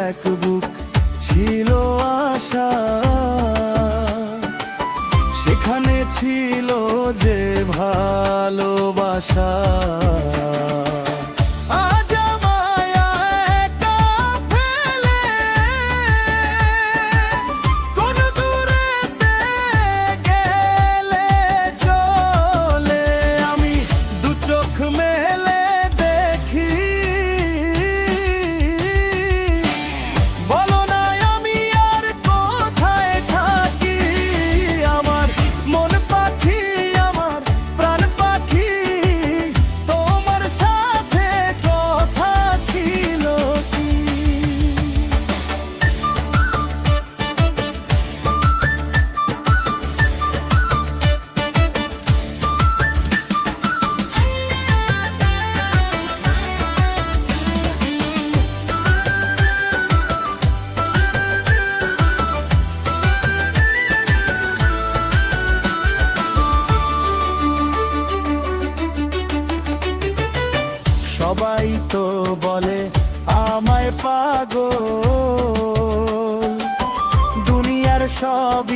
এক বুক ছিল আশা, সেখানে ছিল যে ভালোবাসা। আজ আমায় একা ফেলে কোন দূরেতে গেলে চলে, আমি দু চোখ মেলে দেখি, বলো না আমি আর কোথায় থাকি। আমার মন পাখি, আমার প্রাণ পাখি, তোমার সাথে কথা ছিল কি? সবাই তো বলে আমায় পাগল, দুনিয়ার সব